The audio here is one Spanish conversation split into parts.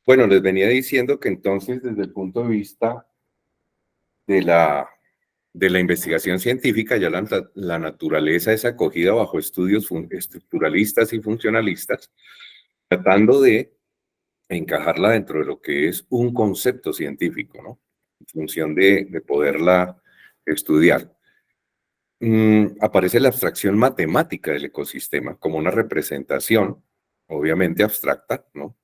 Bueno, les venía diciendo que entonces desde el punto de vista de la investigación científica, ya la naturaleza es acogida bajo estudios estructuralistas y funcionalistas, tratando de encajarla dentro de lo que es un concepto científico, ¿no? En función de poderla estudiar. Aparece la abstracción matemática del ecosistema como una representación, obviamente abstracta, ¿no?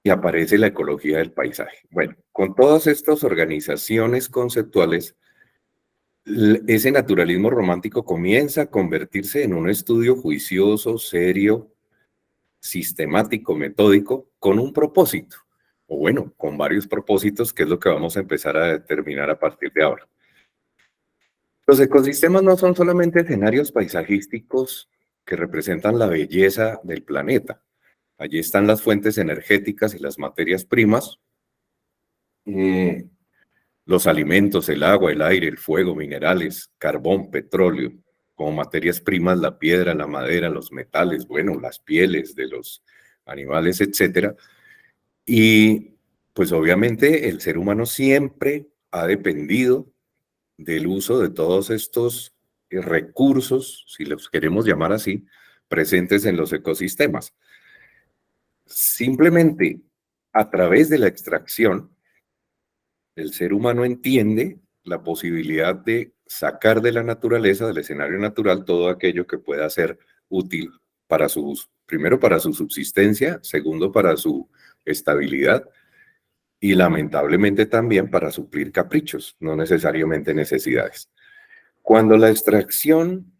Y aparece la ecología del paisaje. Bueno, con todas estas organizaciones conceptuales, ese naturalismo romántico comienza a convertirse en un estudio juicioso, serio, sistemático, metódico, con un propósito, o bueno, con varios propósitos, que es lo que vamos a empezar a determinar a partir de ahora. Los ecosistemas no son solamente escenarios paisajísticos que representan la belleza del planeta. Allí están las fuentes energéticas y las materias primas, eh, los alimentos, el agua, el aire, el fuego, minerales, carbón, petróleo, como materias primas, la piedra, la madera, los metales, bueno, las pieles de los animales, etcétera. Y pues obviamente el ser humano siempre ha dependido del uso de todos estos recursos, si los queremos llamar así, presentes en los ecosistemas. Simplemente a través de la extracción, el ser humano entiende la posibilidad de sacar de la naturaleza, del escenario natural, todo aquello que pueda ser útil para primero para su subsistencia, segundo para su estabilidad y lamentablemente también para suplir caprichos, no necesariamente necesidades. Cuando la extracción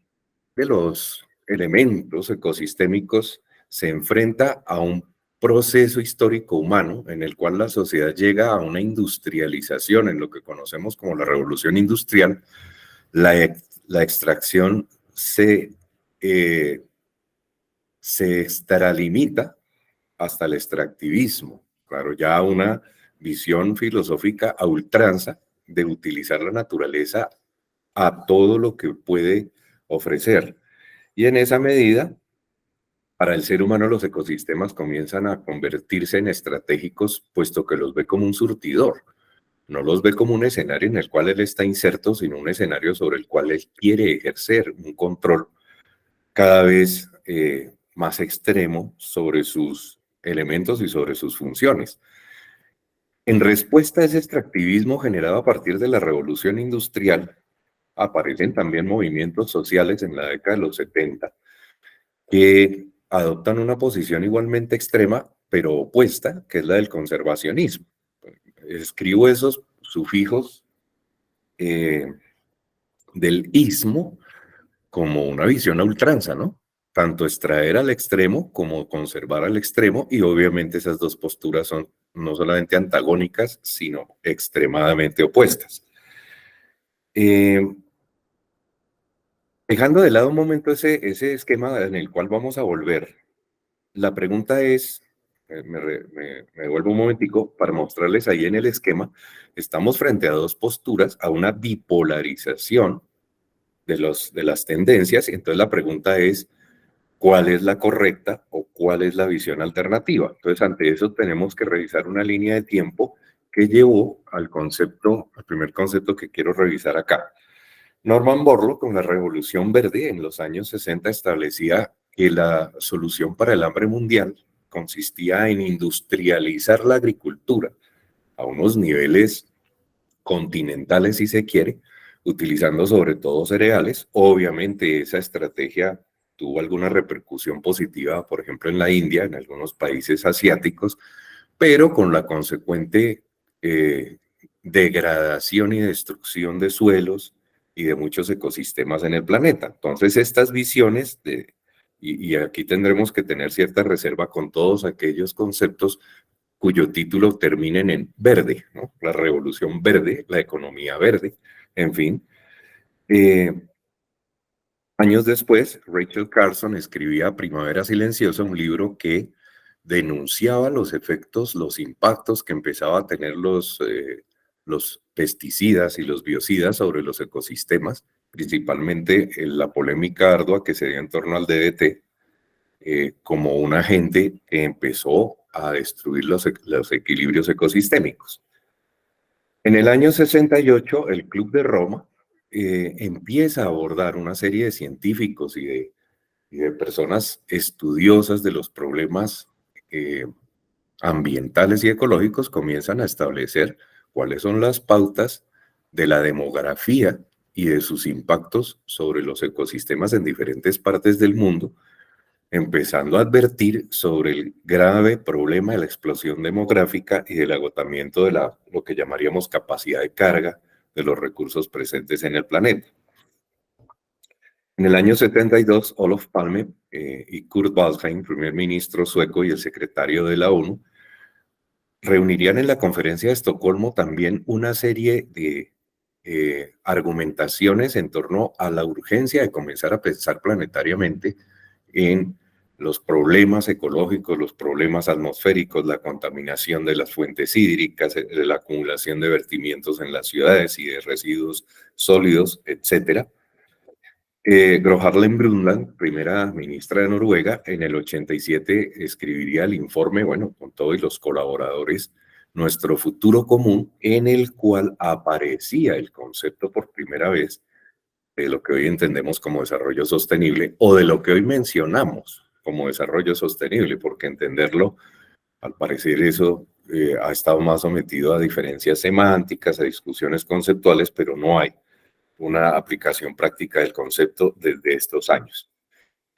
de los elementos ecosistémicos se enfrenta a un proceso histórico humano en el cual la sociedad llega a una industrialización en lo que conocemos como la revolución industrial, la extracción se extralimita hasta el extractivismo. Claro, ya una visión filosófica a ultranza de utilizar la naturaleza a todo lo que puede ofrecer. Y en esa medida, para el ser humano los ecosistemas comienzan a convertirse en estratégicos, puesto que los ve como un surtidor. No los ve como un escenario en el cual él está inserto, sino un escenario sobre el cual él quiere ejercer un control cada vez más extremo sobre sus elementos y sobre sus funciones. En respuesta a ese extractivismo generado a partir de la revolución industrial, aparecen también movimientos sociales en la década de los 70 que adoptan una posición igualmente extrema, pero opuesta, que es la del conservacionismo. Escribo esos sufijos del ismo como una visión a ultranza, ¿no? Tanto extraer al extremo como conservar al extremo, y obviamente esas dos posturas son no solamente antagónicas, sino extremadamente opuestas. Dejando de lado un momento ese esquema en el cual vamos a volver, la pregunta es, me devuelvo un momentico para mostrarles ahí en el esquema, estamos frente a dos posturas, a una bipolarización de las tendencias, y entonces la pregunta es, ¿cuál es la correcta o cuál es la visión alternativa? Entonces, ante eso tenemos que revisar una línea de tiempo que llevó al primer concepto que quiero revisar acá. Norman Borlaug, con la Revolución Verde en los años 60, establecía que la solución para el hambre mundial consistía en industrializar la agricultura a unos niveles continentales, si se quiere, utilizando sobre todo cereales. Obviamente esa estrategia tuvo alguna repercusión positiva, por ejemplo, en la India, en algunos países asiáticos, pero con la consecuente degradación y destrucción de suelos y de muchos ecosistemas en el planeta. Entonces, estas visiones, y aquí tendremos que tener cierta reserva con todos aquellos conceptos cuyo título terminen en verde, ¿no? La revolución verde, la economía verde, en fin. Años después, Rachel Carson escribía Primavera Silenciosa, un libro que denunciaba los efectos, los impactos que empezaba a tener los pesticidas y los biocidas sobre los ecosistemas, principalmente en la polémica ardua que se dio en torno al DDT, como un agente que empezó a destruir los equilibrios ecosistémicos. En el año 68, el Club de Roma empieza a abordar una serie de científicos y de personas estudiosas de los problemas ambientales y ecológicos, comienzan a establecer cuáles son las pautas de la demografía y de sus impactos sobre los ecosistemas en diferentes partes del mundo, empezando a advertir sobre el grave problema de la explosión demográfica y del agotamiento de lo que llamaríamos capacidad de carga de los recursos presentes en el planeta. En el año 72, Olof Palme y Kurt Waldheim, primer ministro sueco y el secretario de la ONU, reunirían en la conferencia de Estocolmo también una serie de argumentaciones en torno a la urgencia de comenzar a pensar planetariamente en los problemas ecológicos, los problemas atmosféricos, la contaminación de las fuentes hídricas, la acumulación de vertimientos en las ciudades y de residuos sólidos, etcétera. Gro Harlem Brundtland, primera ministra de Noruega, en el 87 escribiría el informe, bueno, con todos los colaboradores, Nuestro futuro común, en el cual aparecía el concepto por primera vez de lo que hoy entendemos como desarrollo sostenible o de lo que hoy mencionamos como desarrollo sostenible, porque entenderlo, al parecer eso ha estado más sometido a diferencias semánticas, a discusiones conceptuales, pero no hay una aplicación práctica del concepto desde estos años.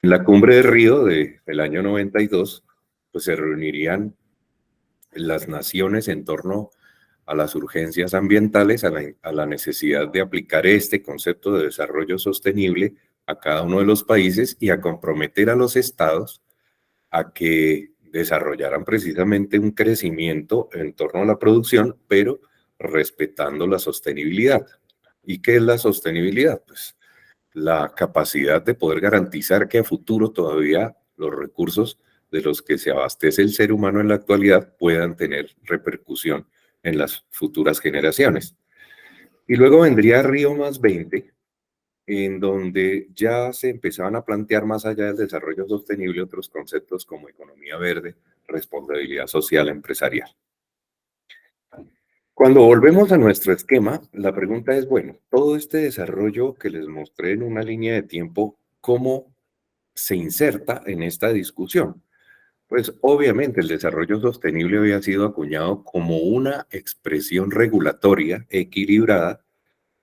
En la cumbre de Río del año 92, pues se reunirían las naciones en torno a las urgencias ambientales, a la necesidad de aplicar este concepto de desarrollo sostenible a cada uno de los países y a comprometer a los estados a que desarrollaran precisamente un crecimiento en torno a la producción, pero respetando la sostenibilidad. ¿Y qué es la sostenibilidad? Pues la capacidad de poder garantizar que a futuro todavía los recursos de los que se abastece el ser humano en la actualidad puedan tener repercusión en las futuras generaciones. Y luego vendría Río más 20, en donde ya se empezaban a plantear más allá del desarrollo sostenible otros conceptos como economía verde, responsabilidad social empresarial. Cuando volvemos a nuestro esquema, la pregunta es, bueno, todo este desarrollo que les mostré en una línea de tiempo, ¿cómo se inserta en esta discusión? Pues obviamente el desarrollo sostenible había sido acuñado como una expresión regulatoria equilibrada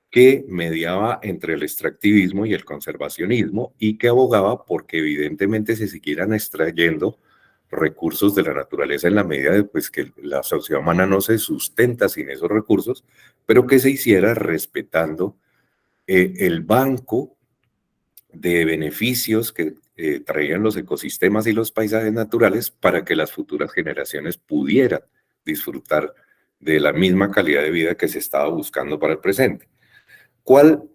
que mediaba entre el extractivismo y el conservacionismo y que abogaba porque evidentemente se siguieran extrayendo recursos de la naturaleza en la medida de pues, que la sociedad humana no se sustenta sin esos recursos, pero que se hiciera respetando el banco de beneficios que traían los ecosistemas y los paisajes naturales para que las futuras generaciones pudieran disfrutar de la misma calidad de vida que se estaba buscando para el presente. ¿Cuál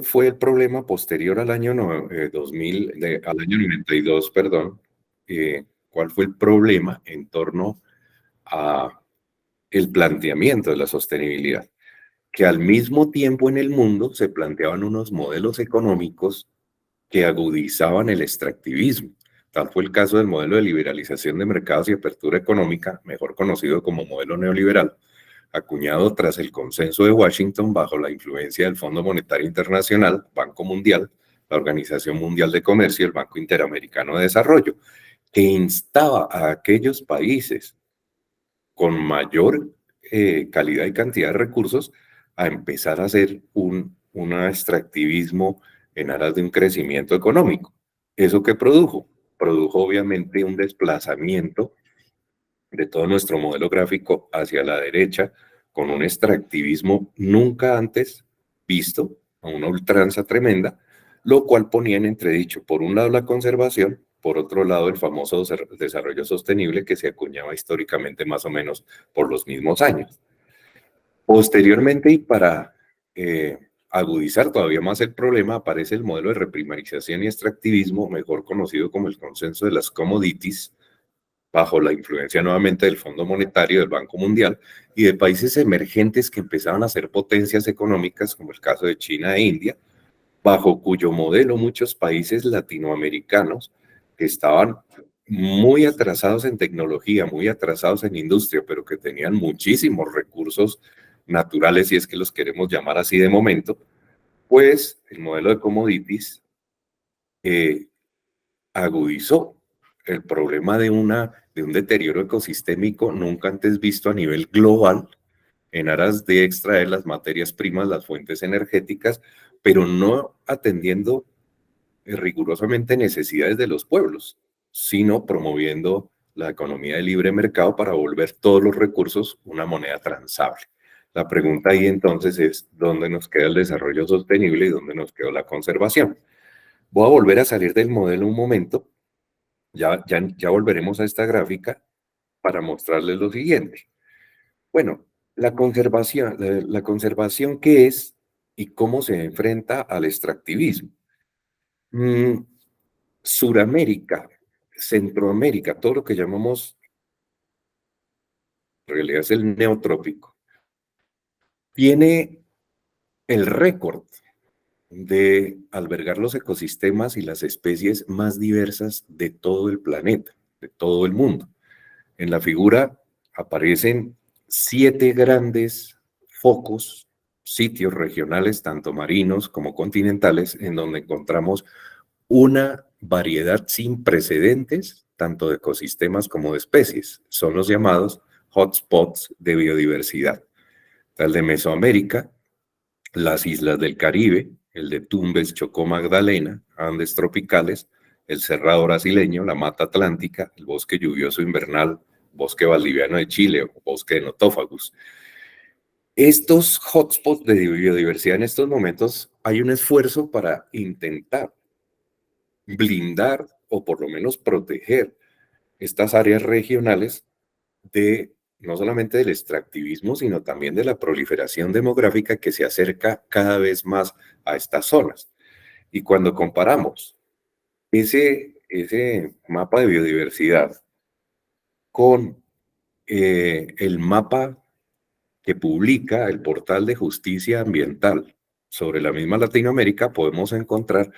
fue el problema posterior al año 2000, al año 92, perdón? ¿Cuál fue el problema en torno a el planteamiento de la sostenibilidad? Que al mismo tiempo en el mundo se planteaban unos modelos económicos que agudizaban el extractivismo. Tal fue el caso del modelo de liberalización de mercados y apertura económica, mejor conocido como modelo neoliberal, acuñado tras el consenso de Washington bajo la influencia del Fondo Monetario Internacional, Banco Mundial, la Organización Mundial de Comercio y el Banco Interamericano de Desarrollo, que instaba a aquellos países con mayor calidad y cantidad de recursos a empezar a hacer un extractivismo en aras de un crecimiento económico. ¿Eso qué produjo? Produjo obviamente un desplazamiento de todo nuestro modelo gráfico hacia la derecha, con un extractivismo nunca antes visto, a una ultranza tremenda, lo cual ponía en entredicho, por un lado, la conservación, por otro lado, el famoso desarrollo sostenible que se acuñaba históricamente más o menos por los mismos años. Posteriormente, y para agudizar todavía más el problema, aparece el modelo de reprimarización y extractivismo, mejor conocido como el consenso de las commodities, bajo la influencia nuevamente del Fondo Monetario, del Banco Mundial y de países emergentes que empezaban a ser potencias económicas, como el caso de China e India, bajo cuyo modelo muchos países latinoamericanos que estaban muy atrasados en tecnología, muy atrasados en industria, pero que tenían muchísimos recursos naturales, si es que los queremos llamar así de momento, pues el modelo de commodities eh, agudizó el problema de un deterioro ecosistémico nunca antes visto a nivel global en aras de extraer las materias primas, las fuentes energéticas, pero no atendiendo rigurosamente necesidades de los pueblos, sino promoviendo la economía de libre mercado para volver todos los recursos una moneda transable. La pregunta ahí entonces es, ¿dónde nos queda el desarrollo sostenible y dónde nos quedó la conservación? Voy a volver a salir del modelo un momento, ya volveremos a esta gráfica para mostrarles lo siguiente. Bueno, la conservación, ¿qué es y cómo se enfrenta al extractivismo? Mm, Suramérica, Centroamérica, todo lo que llamamos, en realidad es el neotrópico, tiene el récord de albergar los ecosistemas y las especies más diversas de todo el planeta, de todo el mundo. En la figura aparecen 7 grandes focos, sitios regionales, tanto marinos como continentales, en donde encontramos una variedad sin precedentes, tanto de ecosistemas como de especies. Son los llamados hotspots de biodiversidad. Tal de Mesoamérica, las islas del Caribe, el de Tumbes, Chocó, Magdalena, Andes tropicales, el Cerrado brasileño, la Mata Atlántica, el bosque lluvioso invernal, bosque valdiviano de Chile o bosque de Notófagus. Estos hotspots de biodiversidad en estos momentos hay un esfuerzo para intentar blindar o por lo menos proteger estas áreas regionales de no solamente del extractivismo, sino también de la proliferación demográfica que se acerca cada vez más a estas zonas. Y cuando comparamos ese mapa de biodiversidad con el mapa que publica el portal de justicia ambiental sobre la misma Latinoamérica, podemos encontrar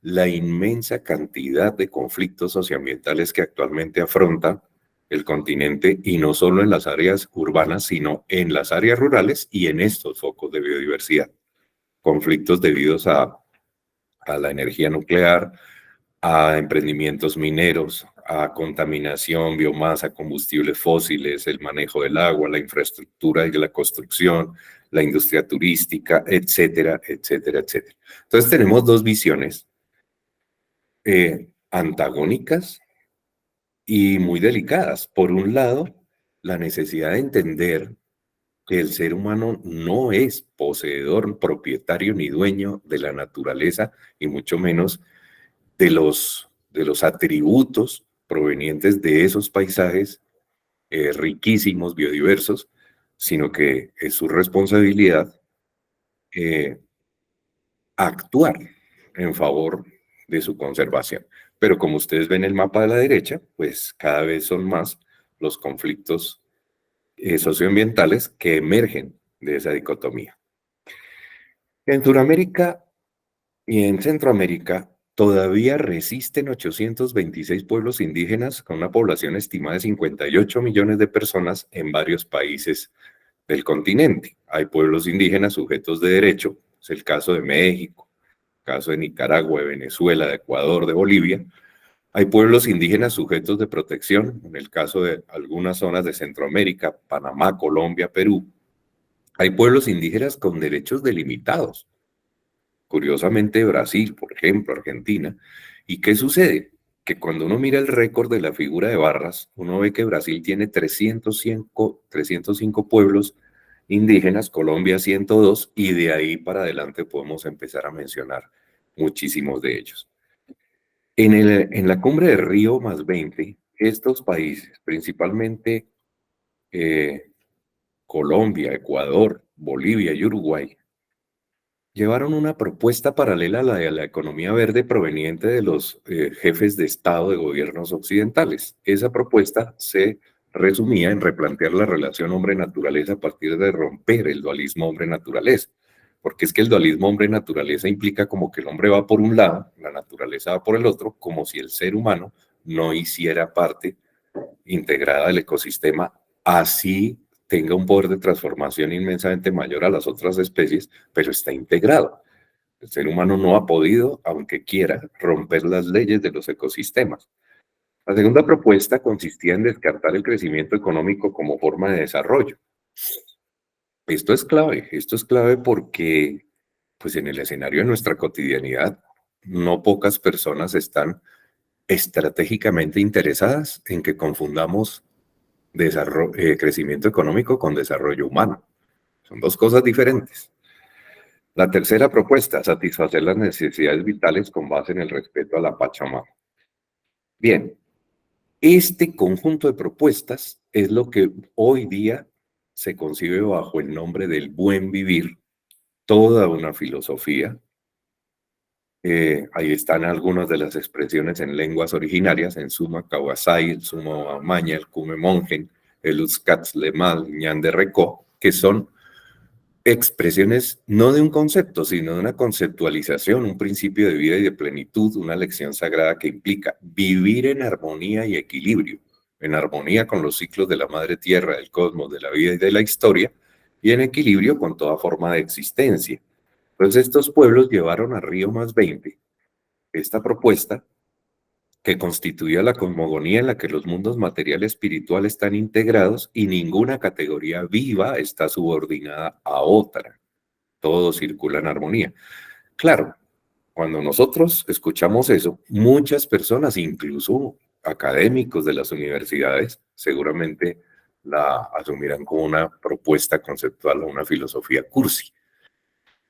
la inmensa cantidad de conflictos socioambientales que actualmente afronta el continente y no solo en las áreas urbanas, sino en las áreas rurales y en estos focos de biodiversidad. Conflictos debidos a la energía nuclear, a emprendimientos mineros, a contaminación, biomasa, combustibles fósiles, el manejo del agua, la infraestructura y la construcción, la industria turística, etcétera, etcétera, etcétera. Entonces tenemos dos visiones antagónicas y muy delicadas. Por un lado, la necesidad de entender que el ser humano no es poseedor, propietario ni dueño de la naturaleza y mucho menos de los atributos provenientes de esos paisajes riquísimos, biodiversos, sino que es su responsabilidad eh, actuar en favor de su conservación. Pero como ustedes ven el mapa de la derecha, pues cada vez son más los conflictos socioambientales que emergen de esa dicotomía. En Sudamérica y en Centroamérica todavía resisten 826 pueblos indígenas con una población estimada de 58 millones de personas en varios países del continente. Hay pueblos indígenas sujetos de derecho, es el caso de México, el caso de Nicaragua, de Venezuela, de Ecuador, de Bolivia. Hay pueblos indígenas sujetos de protección, en el caso de algunas zonas de Centroamérica, Panamá, Colombia, Perú. Hay pueblos indígenas con derechos delimitados, curiosamente Brasil, por ejemplo, Argentina. ¿Y qué sucede? Que cuando uno mira el récord de la figura de barras, uno ve que Brasil tiene 305 pueblos indígenas, Colombia 102, y de ahí para adelante podemos empezar a mencionar muchísimos de ellos. En la cumbre de Río +20, estos países, principalmente Colombia, Ecuador, Bolivia y Uruguay, llevaron una propuesta paralela a la de la economía verde proveniente de los jefes de Estado de gobiernos occidentales. Esa propuesta se resumía en replantear la relación hombre-naturaleza a partir de romper el dualismo hombre-naturaleza. Porque es que el dualismo hombre-naturaleza implica como que el hombre va por un lado, la naturaleza va por el otro, como si el ser humano no hiciera parte integrada del ecosistema, así tenga un poder de transformación inmensamente mayor a las otras especies, pero está integrado. El ser humano no ha podido, aunque quiera, romper las leyes de los ecosistemas. La segunda propuesta consistía en descartar el crecimiento económico como forma de desarrollo. Esto es clave porque pues en el escenario de nuestra cotidianidad, no pocas personas están estratégicamente interesadas en que confundamos crecimiento económico con desarrollo humano. Son dos cosas diferentes. La tercera propuesta, satisfacer las necesidades vitales con base en el respeto a la Pachamama. Bien, este conjunto de propuestas es lo que hoy día se concibe bajo el nombre del buen vivir, toda una filosofía. Ahí están algunas de las expresiones en lenguas originarias, en Suma Kawasai, el Sumo Amaña, el Kume Monjen, el Uskats Lemal, Ñan de Recó, que son expresiones no de un concepto, sino de una conceptualización, un principio de vida y de plenitud, una lección sagrada que implica vivir en armonía y equilibrio, en armonía con los ciclos de la madre tierra, del cosmos, de la vida y de la historia, y en equilibrio con toda forma de existencia. Entonces estos pueblos llevaron a Río más 20 esta propuesta que constituía la cosmogonía en la que los mundos material y espiritual están integrados y ninguna categoría viva está subordinada a otra. Todo circula en armonía. Claro, cuando nosotros escuchamos eso, muchas personas, incluso académicos de las universidades, seguramente la asumirán como una propuesta conceptual o una filosofía cursi.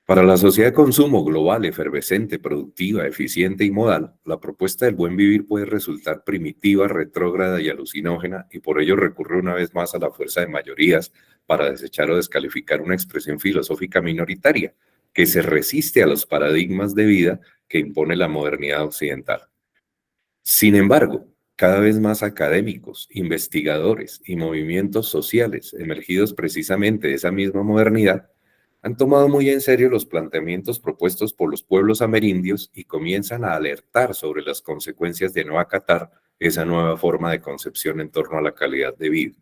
Para la sociedad de consumo global, efervescente, productiva, eficiente y modal, la propuesta del buen vivir puede resultar primitiva, retrógrada y alucinógena, y por ello recurre una vez más a la fuerza de mayorías para desechar o descalificar una expresión filosófica minoritaria que se resiste a los paradigmas de vida que impone la modernidad occidental. Sin embargo, cada vez más académicos, investigadores y movimientos sociales emergidos precisamente de esa misma modernidad han tomado muy en serio los planteamientos propuestos por los pueblos amerindios y comienzan a alertar sobre las consecuencias de no acatar esa nueva forma de concepción en torno a la calidad de vida.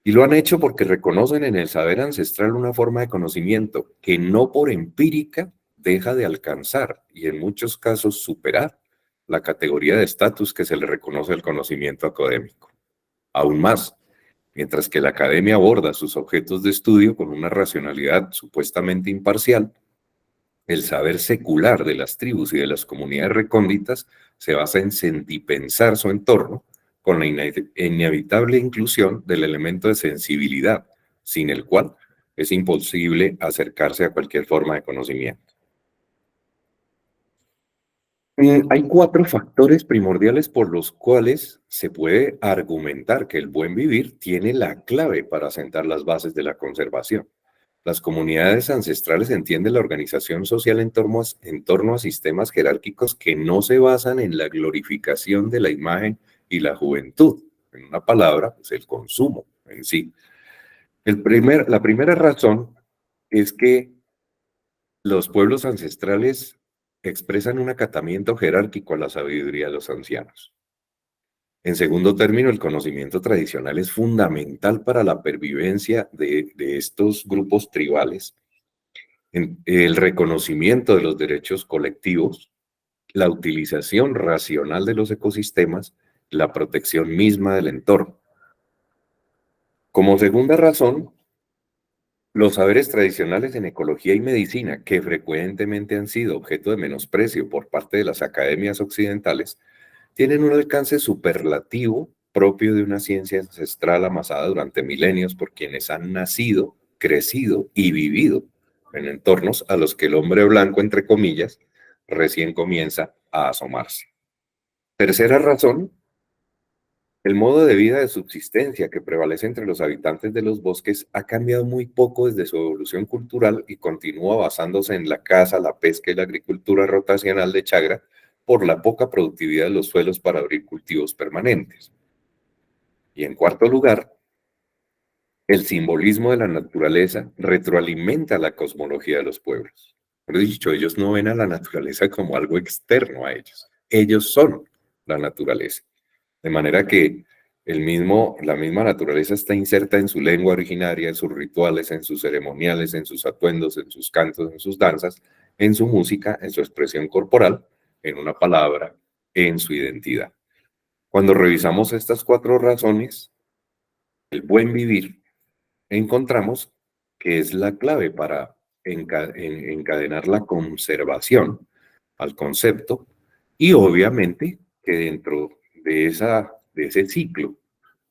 Y lo han hecho porque reconocen en el saber ancestral una forma de conocimiento que no por empírica deja de alcanzar y en muchos casos superar la categoría de estatus que se le reconoce al conocimiento académico. Aún más, mientras que la academia aborda sus objetos de estudio con una racionalidad supuestamente imparcial, el saber secular de las tribus y de las comunidades recónditas se basa en sentipensar su entorno con la inevitable inclusión del elemento de sensibilidad, sin el cual es imposible acercarse a cualquier forma de conocimiento. Hay 4 factores primordiales por los cuales se puede argumentar que el buen vivir tiene la clave para sentar las bases de la conservación. Las comunidades ancestrales entienden la organización social en torno a sistemas jerárquicos que no se basan en la glorificación de la imagen y la juventud. En una palabra, pues el consumo en sí. La primera razón es que los pueblos ancestrales expresan un acatamiento jerárquico a la sabiduría de los ancianos. En segundo término, el conocimiento tradicional es fundamental para la pervivencia de estos grupos tribales, el reconocimiento de los derechos colectivos, la utilización racional de los ecosistemas, la protección misma del entorno. Como segunda razón, los saberes tradicionales en ecología y medicina, que frecuentemente han sido objeto de menosprecio por parte de las academias occidentales, tienen un alcance superlativo propio de una ciencia ancestral amasada durante milenios por quienes han nacido, crecido y vivido en entornos a los que el hombre blanco, entre comillas, recién comienza a asomarse. Tercera razón, el modo de vida de subsistencia que prevalece entre los habitantes de los bosques ha cambiado muy poco desde su evolución cultural y continúa basándose en la caza, la pesca y la agricultura rotacional de chagra por la poca productividad de los suelos para abrir cultivos permanentes. Y en cuarto lugar, el simbolismo de la naturaleza retroalimenta la cosmología de los pueblos. Por dicho, ellos no ven a la naturaleza como algo externo a ellos. Ellos son la naturaleza. De manera que la misma naturaleza está inserta en su lengua originaria, en sus rituales, en sus ceremoniales, en sus atuendos, en sus cantos, en sus danzas, en su música, en su expresión corporal, en una palabra, en su identidad. Cuando revisamos estas cuatro razones, el buen vivir, encontramos que es la clave para encadenar la conservación al concepto y obviamente que dentro de ese ciclo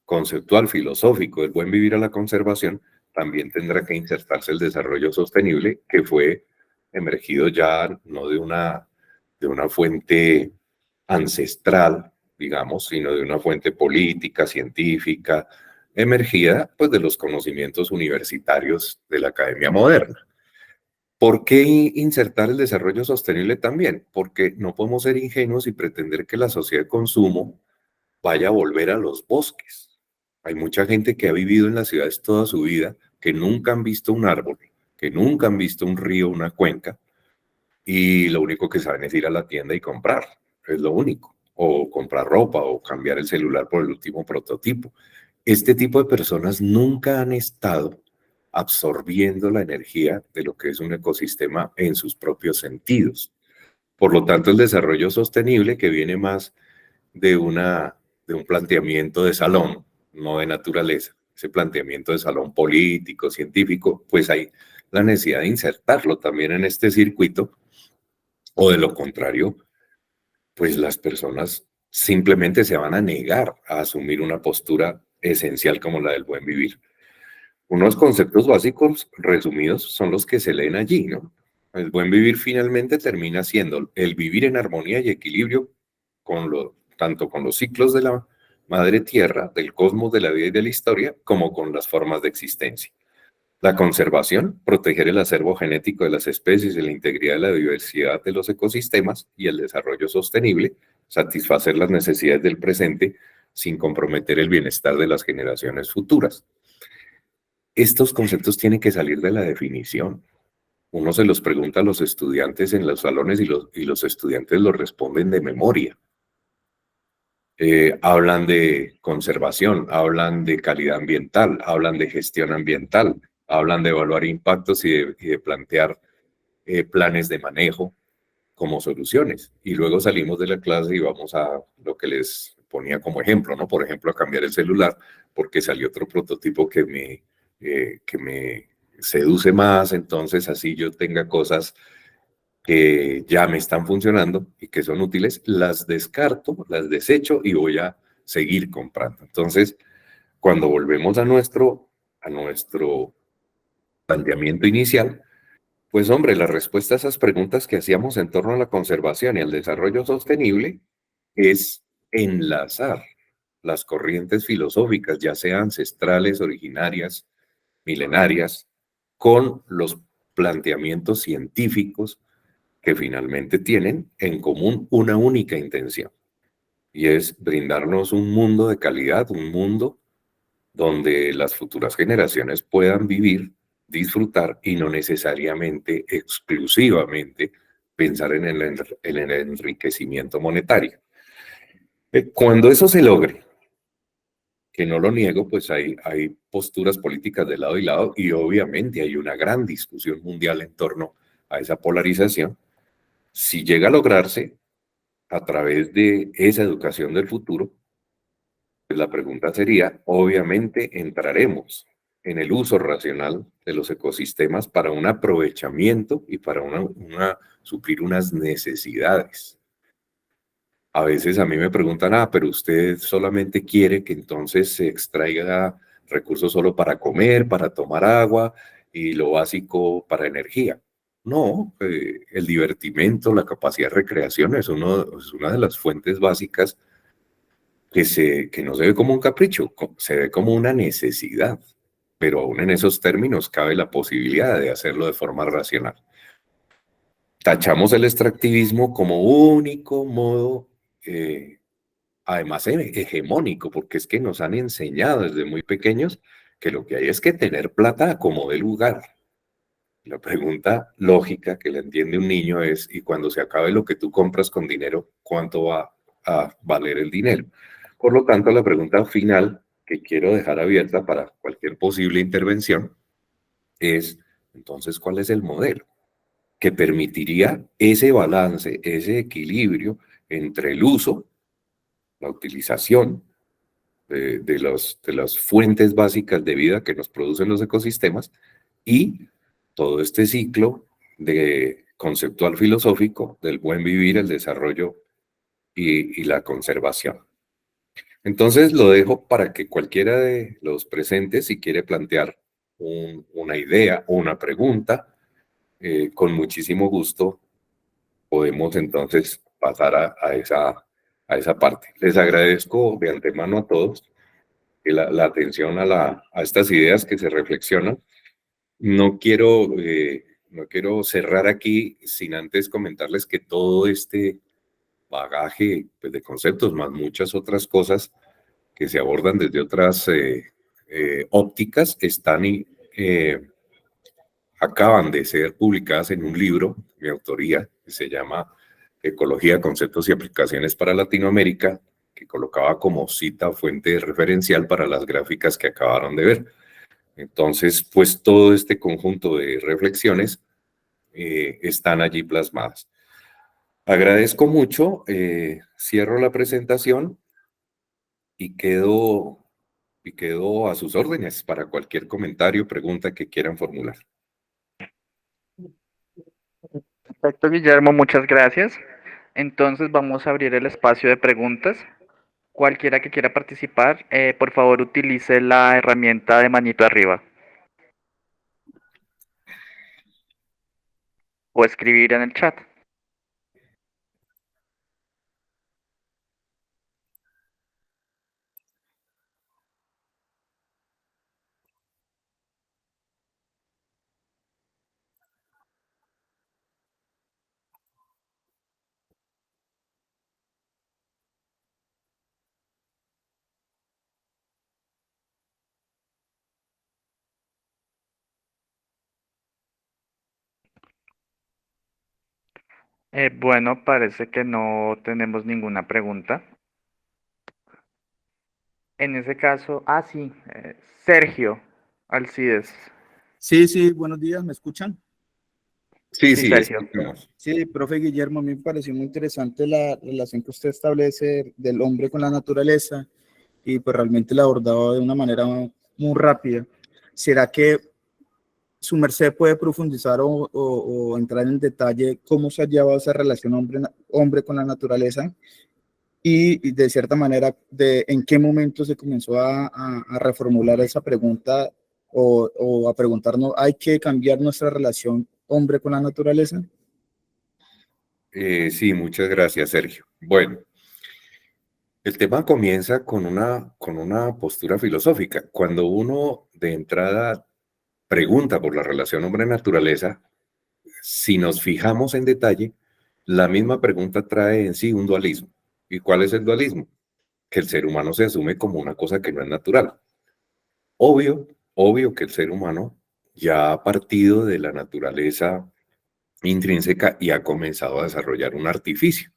conceptual filosófico del buen vivir a la conservación también tendrá que insertarse el desarrollo sostenible que fue emergido ya no de una fuente ancestral, digamos, sino de una fuente política, científica, emergida pues de los conocimientos universitarios de la academia moderna. ¿Por qué insertar el desarrollo sostenible también? Porque no podemos ser ingenuos y pretender que la sociedad de consumo vaya a volver a los bosques. Hay mucha gente que ha vivido en las ciudades toda su vida, que nunca han visto un árbol, que nunca han visto un río, una cuenca, y lo único que saben es ir a la tienda y comprar, es lo único, o comprar ropa o cambiar el celular por el último prototipo. Este tipo de personas nunca han estado absorbiendo la energía de lo que es un ecosistema en sus propios sentidos. Por lo tanto, el desarrollo sostenible que viene más de, de un planteamiento de salón, no de naturaleza, ese planteamiento de salón político, científico, pues hay la necesidad de insertarlo también en este circuito, o de lo contrario, pues las personas simplemente se van a negar a asumir una postura esencial como la del buen vivir. Unos conceptos básicos resumidos son los que se leen allí, ¿no? El buen vivir finalmente termina siendo el vivir en armonía y equilibrio tanto con los ciclos de la madre tierra, del cosmos, de la vida y de la historia, como con las formas de existencia. La conservación, proteger el acervo genético de las especies y la integridad de la diversidad de los ecosistemas y el desarrollo sostenible, satisfacer las necesidades del presente sin comprometer el bienestar de las generaciones futuras. Estos conceptos tienen que salir de la definición. Uno se los pregunta a los estudiantes en los salones y los estudiantes los responden de memoria. Hablan de conservación, hablan de calidad ambiental, hablan de gestión ambiental, hablan de evaluar impactos y de plantear planes de manejo como soluciones. Y luego salimos de la clase y vamos a lo que les ponía como ejemplo, ¿no? Por ejemplo, a cambiar el celular porque salió otro prototipo que me seduce más, entonces así yo tenga cosas que ya me están funcionando y que son útiles, las descarto, las desecho y voy a seguir comprando. Entonces, cuando volvemos a nuestro planteamiento inicial, pues hombre, la respuesta a esas preguntas que hacíamos en torno a la conservación y al desarrollo sostenible es enlazar las corrientes filosóficas, ya sean ancestrales, originarias, milenarias, con los planteamientos científicos que finalmente tienen en común una única intención, y es brindarnos un mundo de calidad, un mundo donde las futuras generaciones puedan vivir, disfrutar y no necesariamente, exclusivamente, pensar en el enriquecimiento monetario. Cuando eso se logre, que no lo niego, pues hay posturas políticas de lado y lado y obviamente hay una gran discusión mundial en torno a esa polarización. Si llega a lograrse a través de esa educación del futuro, pues la pregunta sería, obviamente entraremos en el uso racional de los ecosistemas para un aprovechamiento y para suplir unas necesidades. A veces a mí me preguntan, pero usted solamente quiere que entonces se extraiga recursos solo para comer, para tomar agua y lo básico para energía. No, el divertimento, la capacidad de recreación es una de las fuentes básicas que no se ve como un capricho, se ve como una necesidad, pero aún en esos términos cabe la posibilidad de hacerlo de forma racional. Tachamos el extractivismo como único modo, además hegemónico, porque es que nos han enseñado desde muy pequeños que lo que hay es que tener plata como de lugar. La pregunta lógica que le entiende un niño es, y cuando se acabe lo que tú compras con dinero, ¿cuánto va a valer el dinero? Por lo tanto, la pregunta final que quiero dejar abierta para cualquier posible intervención es, entonces, ¿cuál es el modelo que permitiría ese balance, ese equilibrio entre el uso, la utilización de las fuentes básicas de vida que nos producen los ecosistemas y todo este ciclo de conceptual filosófico del buen vivir, el desarrollo y la conservación? Entonces lo dejo para que cualquiera de los presentes, si quiere plantear una idea o una pregunta, con muchísimo gusto podemos entonces pasar a esa parte. Les agradezco de antemano a todos la atención a estas ideas que se reflexionan. No quiero cerrar aquí sin antes comentarles que todo este bagaje, pues, de conceptos, más muchas otras cosas que se abordan desde otras ópticas, acaban de ser publicadas en un libro de autoría que se llama Ecología, Conceptos y Aplicaciones para Latinoamérica, que colocaba como cita fuente referencial para las gráficas que acabaron de ver. Entonces, pues todo este conjunto de reflexiones están allí plasmadas. Agradezco mucho, cierro la presentación y quedo a sus órdenes para cualquier comentario, pregunta que quieran formular. Perfecto, Guillermo, muchas gracias. Entonces vamos a abrir el espacio de preguntas. Cualquiera que quiera participar, por favor utilice la herramienta de manito arriba o escribir en el chat. Bueno, parece que no tenemos ninguna pregunta. En ese caso, sí, Sergio Alcides. Sí, sí, buenos días, ¿me escuchan? Sí, Sí, sí, Sergio. escuchamos. Sí, profe Guillermo, a mí me pareció muy interesante la relación que usted establece del hombre con la naturaleza y pues realmente la abordaba de una manera muy rápida. ¿Será que su merced puede profundizar o entrar en detalle cómo se ha llevado esa relación hombre con la naturaleza y de cierta manera en qué momento se comenzó a reformular esa pregunta o a preguntarnos, ¿hay que cambiar nuestra relación hombre con la naturaleza? Sí, muchas gracias, Sergio. Bueno, el tema comienza con una postura filosófica. Cuando uno de entrada pregunta por la relación hombre-naturaleza, si nos fijamos en detalle, la misma pregunta trae en sí un dualismo. ¿Y cuál es el dualismo? Que el ser humano se asume como una cosa que no es natural. Obvio que el ser humano ya ha partido de la naturaleza intrínseca y ha comenzado a desarrollar un artificio.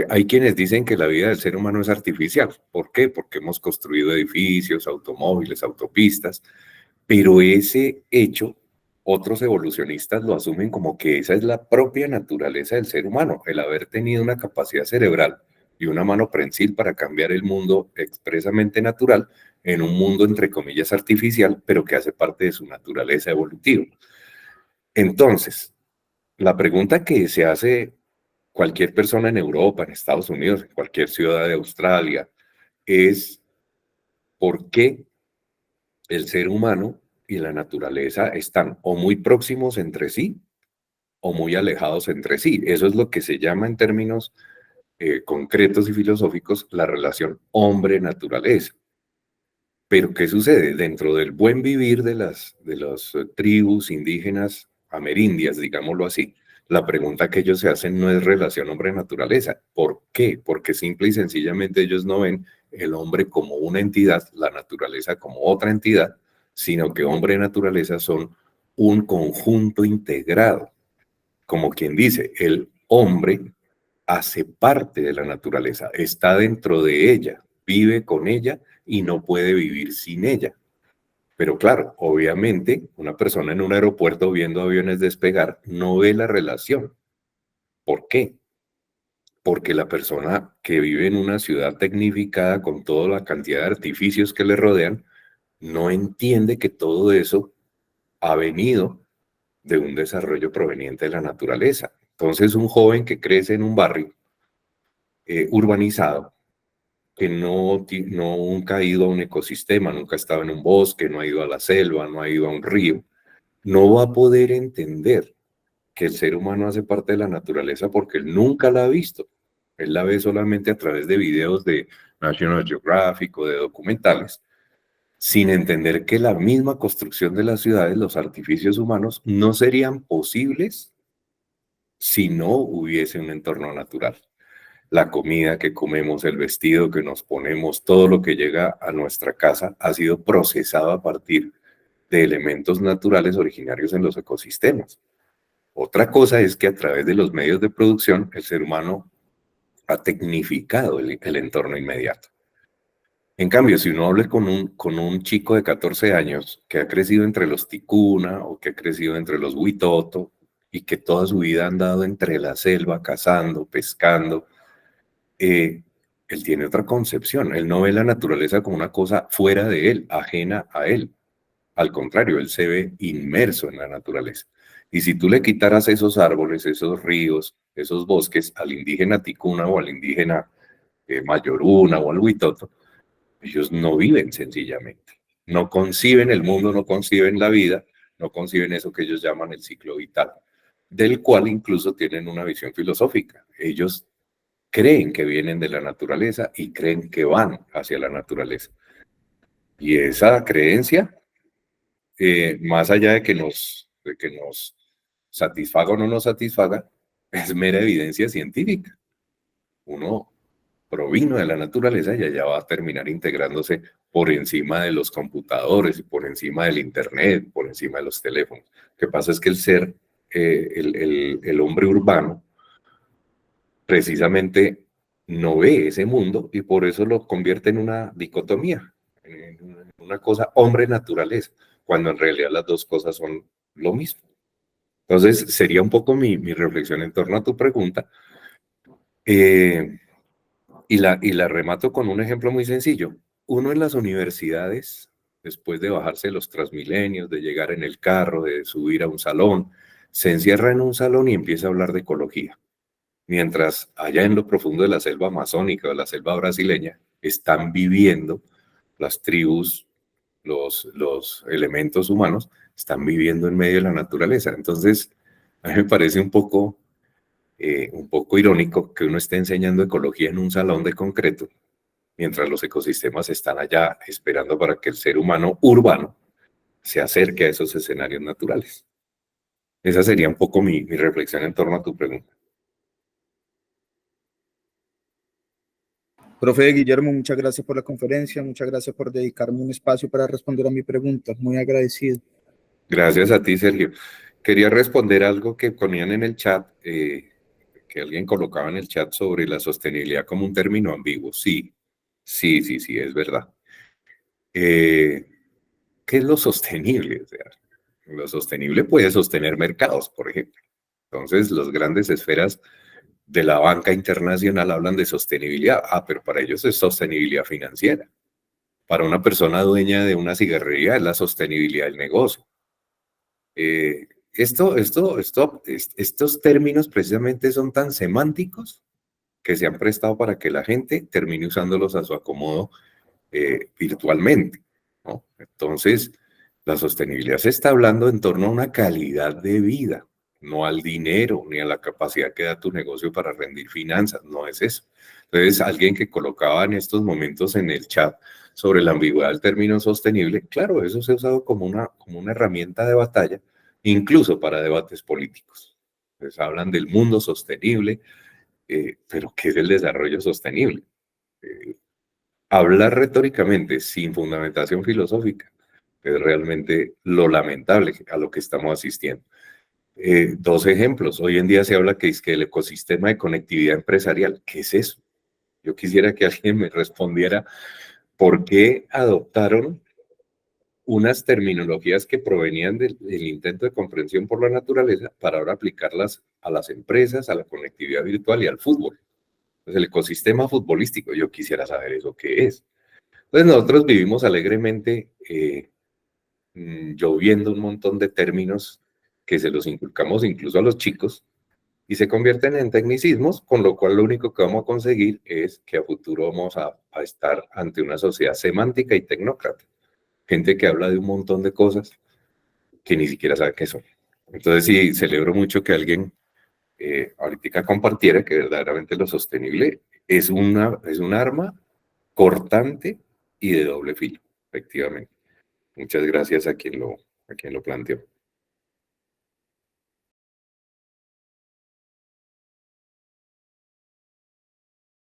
Hay quienes dicen que la vida del ser humano es artificial. ¿Por qué? Porque hemos construido edificios, automóviles, autopistas, pero ese hecho, otros evolucionistas lo asumen como que esa es la propia naturaleza del ser humano, el haber tenido una capacidad cerebral y una mano prensil para cambiar el mundo expresamente natural en un mundo entre comillas artificial, pero que hace parte de su naturaleza evolutiva. Entonces, la pregunta que se hace cualquier persona en Europa, en Estados Unidos, en cualquier ciudad de Australia, es ¿por qué el ser humano y la naturaleza están o muy próximos entre sí o muy alejados entre sí? Eso es lo que se llama en términos concretos y filosóficos la relación hombre-naturaleza. Pero ¿qué sucede? Dentro del buen vivir de las tribus indígenas amerindias, digámoslo así, la pregunta que ellos se hacen no es relación hombre-naturaleza. ¿Por qué? Porque simple y sencillamente ellos no ven el hombre como una entidad, la naturaleza como otra entidad, sino que hombre y naturaleza son un conjunto integrado. Como quien dice, el hombre hace parte de la naturaleza, está dentro de ella. vive con ella y no puede vivir sin ella. Pero claro, obviamente, una persona en un aeropuerto viendo aviones despegar no ve la relación. ¿Por qué? Porque la persona que vive en una ciudad tecnificada con toda la cantidad de artificios que le rodean, no entiende que todo eso ha venido de un desarrollo proveniente de la naturaleza. Entonces, un joven que crece en un barrio urbanizado, que nunca ha ido a un ecosistema, nunca ha estado en un bosque, no ha ido a la selva, no ha ido a un río, no va a poder entender que el ser humano hace parte de la naturaleza porque él nunca la ha visto. Él la ve solamente a través de videos de National Geographic o de documentales, sin entender que la misma construcción de las ciudades, los artificios humanos, no serían posibles si no hubiese un entorno natural. La comida que comemos, el vestido que nos ponemos, todo lo que llega a nuestra casa ha sido procesado a partir de elementos naturales originarios en los ecosistemas. Otra cosa es que a través de los medios de producción, el ser humano ha tecnificado el entorno inmediato. En cambio, si uno habla con un chico de 14 años que ha crecido entre los ticuna o que ha crecido entre los huitoto y que toda su vida ha andado entre la selva, cazando, pescando, él tiene otra concepción. Él no ve la naturaleza como una cosa fuera de él, ajena a él. Al contrario, él se ve inmerso en la naturaleza. Y si tú le quitaras esos árboles, esos ríos, esos bosques al indígena ticuna o al indígena mayoruna o al huitoto, ellos no viven sencillamente. No conciben el mundo, no conciben la vida, no conciben eso que ellos llaman el ciclo vital, del cual incluso tienen una visión filosófica. Ellos creen que vienen de la naturaleza y creen que van hacia la naturaleza. Y esa creencia, más allá de que nos satisfaga o no nos satisfaga, es mera evidencia científica. Uno provino de la naturaleza y allá va a terminar integrándose por encima de los computadores, por encima del internet, por encima de los teléfonos. Lo que pasa es que el hombre urbano, precisamente no ve ese mundo y por eso lo convierte en una dicotomía, en una cosa hombre-naturaleza, cuando en realidad las dos cosas son lo mismo. Entonces, sería un poco mi reflexión en torno a tu pregunta. Y la remato con un ejemplo muy sencillo. Uno en las universidades, después de bajarse los Transmilenios, de llegar en el carro, de subir a un salón, se encierra en un salón y empieza a hablar de ecología. Mientras allá en lo profundo de la selva amazónica o la selva brasileña están viviendo las tribus, los elementos humanos, están viviendo en medio de la naturaleza. Entonces, a mí me parece un poco irónico que uno esté enseñando ecología en un salón de concreto, mientras los ecosistemas están allá esperando para que el ser humano urbano se acerque a esos escenarios naturales. Esa sería un poco mi reflexión en torno a tu pregunta. Profe Guillermo, muchas gracias por la conferencia, muchas gracias por dedicarme un espacio para responder a mi pregunta. Muy agradecido. Gracias a ti, Sergio. Quería responder algo que ponían en el chat, que alguien colocaba en el chat sobre la sostenibilidad como un término ambiguo. Sí, es verdad. ¿Qué es lo sostenible? O sea, lo sostenible puede sostener mercados, por ejemplo. Entonces, las grandes esferas de la banca internacional hablan de sostenibilidad. Pero para ellos es sostenibilidad financiera. Para una persona dueña de una cigarrería es la sostenibilidad del negocio. Estos términos precisamente son tan semánticos que se han prestado para que la gente termine usándolos a su acomodo virtualmente, ¿no? Entonces, la sostenibilidad se está hablando en torno a una calidad de vida, no al dinero ni a la capacidad que da tu negocio para rendir finanzas, no es eso. Entonces, alguien que colocaba en estos momentos en el chat sobre la ambigüedad del término sostenible, claro, eso se ha usado como una herramienta de batalla, incluso para debates políticos. Entonces, hablan del mundo sostenible, pero ¿qué es el desarrollo sostenible? Hablar retóricamente sin fundamentación filosófica es realmente lo lamentable a lo que estamos asistiendo. Dos ejemplos. Hoy en día se habla que es que el ecosistema de conectividad empresarial. ¿Qué es eso? Yo quisiera que alguien me respondiera por qué adoptaron unas terminologías que provenían del intento de comprensión por la naturaleza para ahora aplicarlas a las empresas, a la conectividad virtual y al fútbol. Pues el ecosistema futbolístico, yo quisiera saber eso qué es. Entonces nosotros vivimos alegremente lloviendo un montón de términos que se los inculcamos incluso a los chicos y se convierten en tecnicismos, con lo cual lo único que vamos a conseguir es que a futuro vamos a estar ante una sociedad semántica y tecnócrata. Gente que habla de un montón de cosas que ni siquiera sabe qué son. Entonces sí, celebro mucho que alguien ahorita compartiera que verdaderamente lo sostenible es un arma cortante y de doble filo, efectivamente. Muchas gracias a quien lo planteó.